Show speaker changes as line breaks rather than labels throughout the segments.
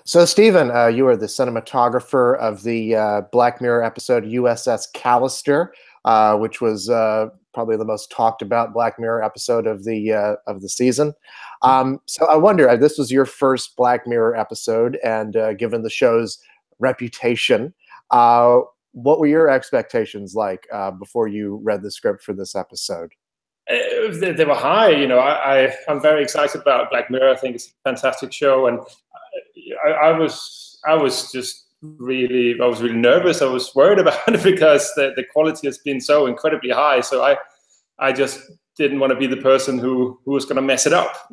So, Stephan, you are the cinematographer of the Black Mirror episode U.S.S. Callister, which was probably the most talked about Black Mirror episode of the season. So, I wonder, this was your first Black Mirror episode, and given the show's reputation, what were your expectations like before you read the script for this episode?
They were high. I'm very excited about Black Mirror. I think it's a fantastic show, and I was really nervous. I was worried about it because the quality has been so incredibly high. So I just didn't want to be the person who was going to mess it up,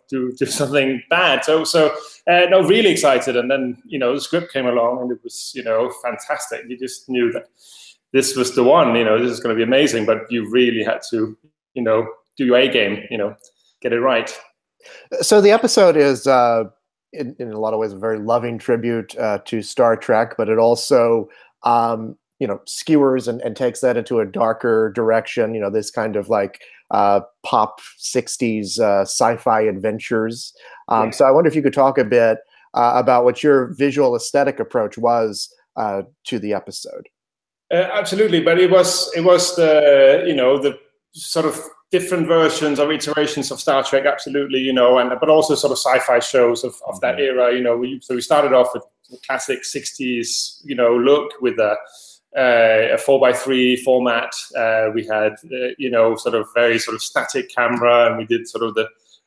do something bad. So no, really excited. And then the script came along, and it was fantastic. You just knew that this was the one. This is going to be amazing. But you really had to do your A game. Get it right.
So the episode is. In a lot of ways, a very loving tribute to Star Trek, but it also, skewers and takes that into a darker direction. This kind of like pop 60s sci-fi adventures. So I wonder if you could talk a bit about what your visual aesthetic approach was to the episode.
Absolutely, but it was the sort of different versions or iterations of Star Trek, absolutely, but also sort of sci-fi shows of that era. So we started off with the classic 60s, look with a 4:3 format. We had, sort of very sort of static camera, and we did sort of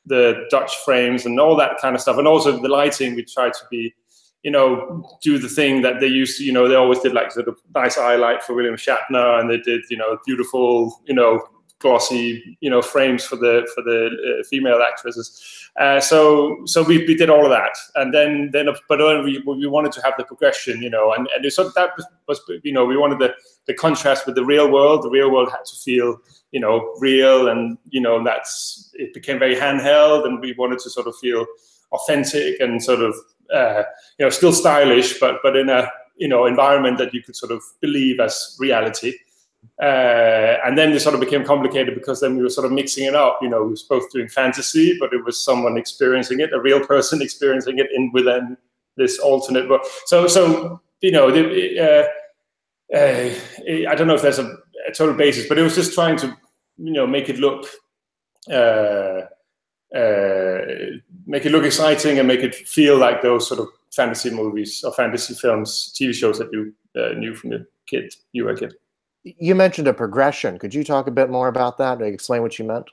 the Dutch frames and all that kind of stuff. And also the lighting, we tried to be, do the thing that they used to, they always did like sort of nice eye light for William Shatner, and they did, beautiful, glossy, frames for the female actresses. So we did all of that, and then we wanted to have the progression, and so that was, we wanted the contrast with the real world. The real world had to feel, real, and it became very handheld, and we wanted to sort of feel authentic and sort of, still stylish, but in a environment that you could sort of believe as reality. And then it sort of became complicated because then we were sort of mixing it up. We were both doing fantasy, but it was someone experiencing it, a real person experiencing it within this alternate world. So I don't know if there's a total basis, but it was just trying to, make it look exciting and make it feel like those sort of fantasy movies or fantasy films, TV shows that you knew from you were a kid.
You mentioned a progression. Could you talk a bit more about that? Explain what you meant.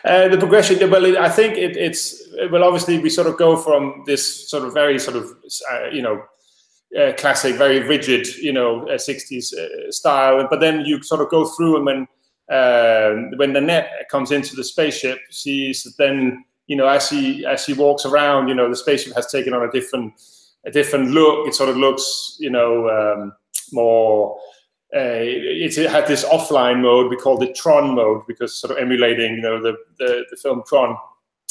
The progression, well, I think it's obviously we sort of go from this sort of very sort of, classic, very rigid, 60s style, but then you sort of go through, and when Nanette comes into the spaceship, she's then, as she walks around, the spaceship has taken on a different look. It sort of looks, more. It had this offline mode. We called it Tron mode because sort of emulating, the film Tron,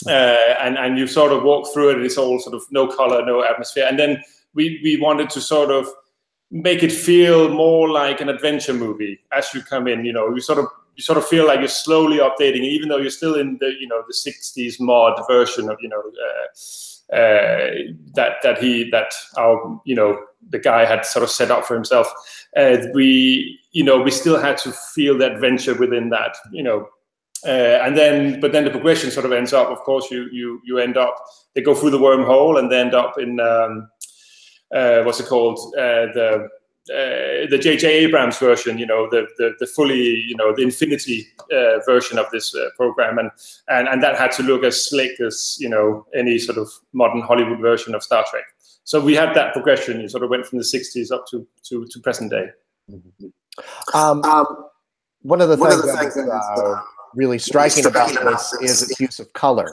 and you sort of walk through it. And it's all sort of no color, no atmosphere. And then we wanted to sort of make it feel more like an adventure movie as you come in. You sort of feel like you're slowly updating, even though you're still in the the 60s mod version of the guy had sort of set up for himself. We still had to feel the adventure within that, but then the progression sort of ends up, of course, you end up, they go through the wormhole and they end up in, what's it called? The J.J. Abrams version, the fully, the infinity version of this program, and that had to look as slick as any sort of modern Hollywood version of Star Trek. So we had that progression. You sort of went from the 60s up to present day.
One of the things that's really striking about this is its use of color.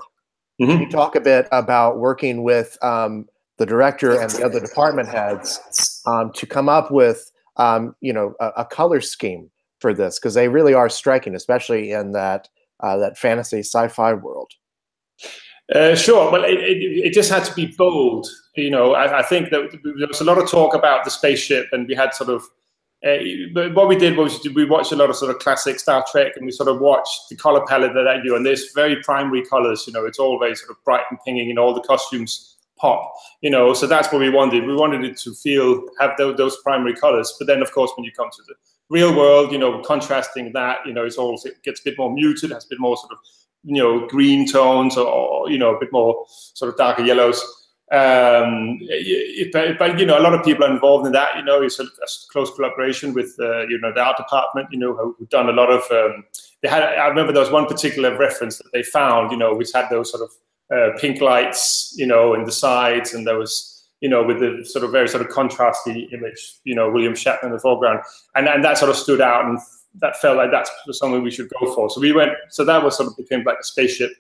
Mm-hmm. Can you talk a bit about working with the director and the other department heads to come up with, a color scheme for this? Because they really are striking, especially in that fantasy sci-fi world.
Sure. Well, it just had to be bold. I think that there was a lot of talk about the spaceship, and we had sort of, but what we did was we watched a lot of sort of classic Star Trek, and we sort of watched the color palette that I do, and there's very primary colors. It's all very sort of bright and pinging, and all the costumes pop, you know. So that's what we wanted. We wanted it to have those primary colors. But then, of course, when you come to the real world, you know, contrasting that, you know, it gets a bit more muted, has a bit more sort of, you know, green tones, or you know, a bit more sort of darker yellows. But you know, a lot of people are involved in that. You know, it's a close collaboration with you know, the art department. You know, who've done a lot of. I remember there was one particular reference that they found, you know, which had those sort of pink lights, you know, in the sides, and there was, you know, with the sort of very sort of contrasty image, you know, William Shatner in the foreground, and that sort of stood out, and that felt like that's something we should go for. So we went. So that was sort of became like a spaceship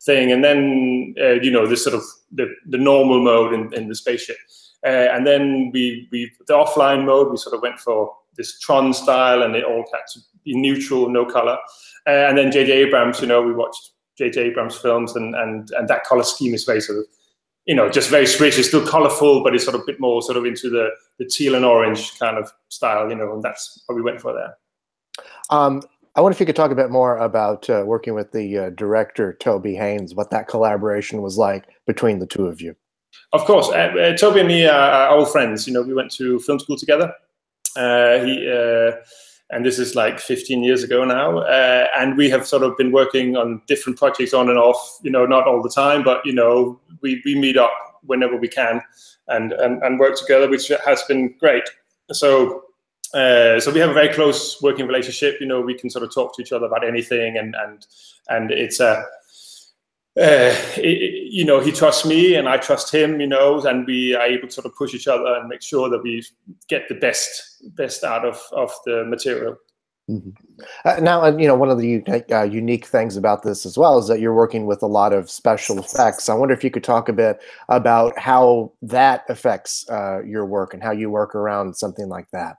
thing, and then you know, this sort of the normal mode in the spaceship, and then the offline mode, we sort of went for this Tron style, and it all had to be neutral, no color. And then J.J. Abrams, you know, we watched J.J. Abrams films, and that color scheme is very sort of, you know, just very rich. It's still colorful, but it's sort of a bit more sort of into the teal and orange kind of style, you know, and that's what we went for there.
I wonder if you could talk a bit more about working with the director, Toby Haynes, what that collaboration was like between the two of you.
Of course. Toby and me are old friends. You know, we went to film school together. And this is like 15 years ago now. And we have sort of been working on different projects on and off, you know, not all the time, but, you know, we meet up whenever we can and work together, which has been great. So we have a very close working relationship. You know, we can sort of talk to each other about anything, and it's you know, he trusts me and I trust him, you know, and we are able to sort of push each other and make sure that we get the best out of the material.
Mm-hmm. Now, you know, one of the unique things about this as well is that you're working with a lot of special effects. I wonder if you could talk a bit about how that affects your work and how you work around something like that.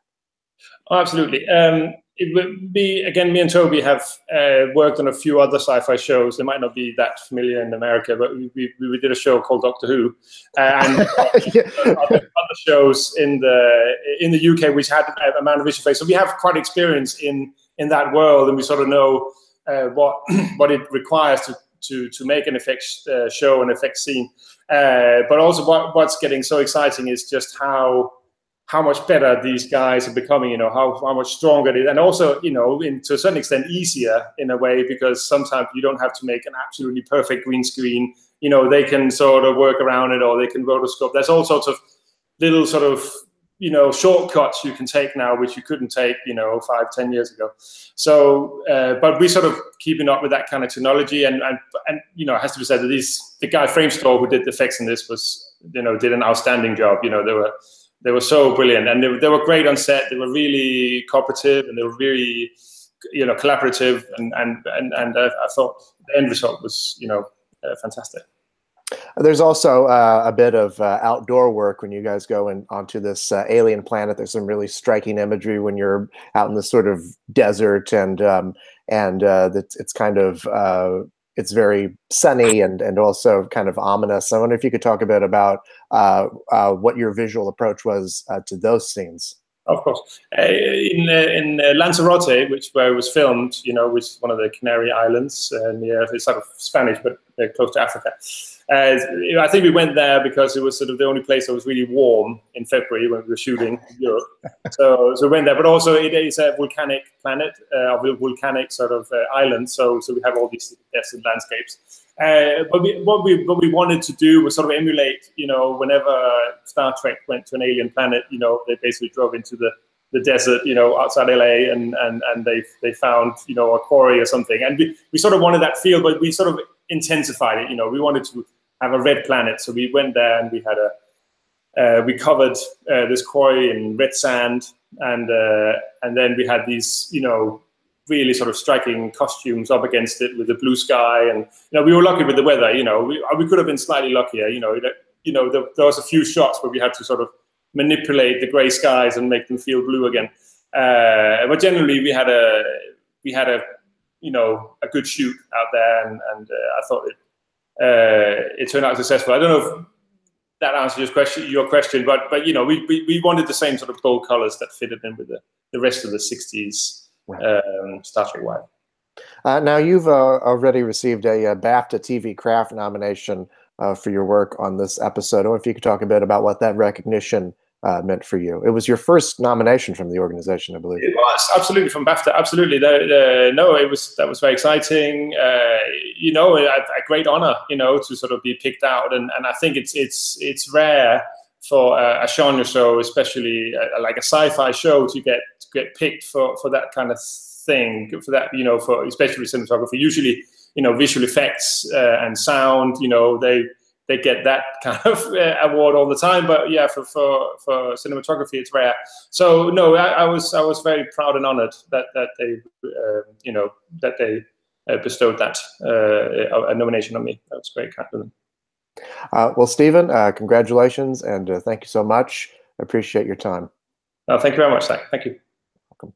Oh, absolutely. It would be, again, me and Toby have worked on a few other sci-fi shows. They might not be that familiar in America, but we did a show called Doctor Who, and other shows in the UK which had a man of visual face. So we have quite experience in that world, and we sort of know what it requires to make an effects show, an effects scene. But also what's getting so exciting is just how much better these guys are becoming, you know, how much stronger it is. And also, you know, to a certain extent easier in a way, because sometimes you don't have to make an absolutely perfect green screen. You know, they can sort of work around it, or they can rotoscope. There's all sorts of little sort of, you know, shortcuts you can take now, which you couldn't take, you know, 5-10 years ago. So, but we sort of keeping up with that kind of technology. And you know, it has to be said that the guy Framestore who did the effects in this was, you know, did an outstanding job. You know, they were so brilliant, and they were great on set. They were really cooperative, and they were really, you know, collaborative. And I thought the end result was, you know, fantastic.
There's also a bit of outdoor work when you guys go onto this alien planet. There's some really striking imagery when you're out in this sort of desert, and it's kind of it's very sunny and also kind of ominous. I wonder if you could talk a bit about what your visual approach was to those scenes.
Of course. In Lanzarote, where it was filmed, you know, which is one of the Canary Islands, near, it's sort of Spanish, but close to Africa. I think we went there because it was sort of the only place that was really warm in February when we were shooting in Europe. So we went there, but also it is a volcanic planet, a volcanic sort of island. So we have all these desert landscapes. But what we wanted to do was sort of emulate, you know, whenever Star Trek went to an alien planet, you know, they basically drove into the desert, you know, outside LA, and they found, you know, a quarry or something. And we sort of wanted that feel, but we sort of intensified it. You know, we wanted to have a red planet, so we went there and we had we covered this quarry in red sand, and then we had these, you know, really sort of striking costumes up against it with the blue sky. And, you know, we were lucky with the weather. You know, we could have been slightly luckier. You know, there was a few shots where we had to sort of manipulate the gray skies and make them feel blue again. But generally, we had a you know, a good shoot out there, and I thought it turned out successful. I don't know if that answers your question, but you know, we wanted the same sort of bold colors that fitted in with the rest of the 60s Star Trek vibe.
Now, you've already received a BAFTA TV Craft nomination for your work on this episode. Or if you could talk a bit about what that recognition meant for you. It was your first nomination from the organization, I believe.
It was absolutely from BAFTA. Absolutely, no, that was very exciting. You know, a great honor, you know, to sort of be picked out, and I think it's rare for a genre show, especially like a sci-fi show, to get picked for that kind of thing. For that, you know, for especially cinematography. Usually, you know, visual effects and sound, you know, they get that kind of award all the time, but yeah, for cinematography, it's rare. So no, I was very proud and honored that they, you know, that they bestowed that a nomination on me. That was great compliment.
Well, Stephan, congratulations, and thank you so much. I appreciate your time.
Thank you very much, Zach. Thank you.
Welcome.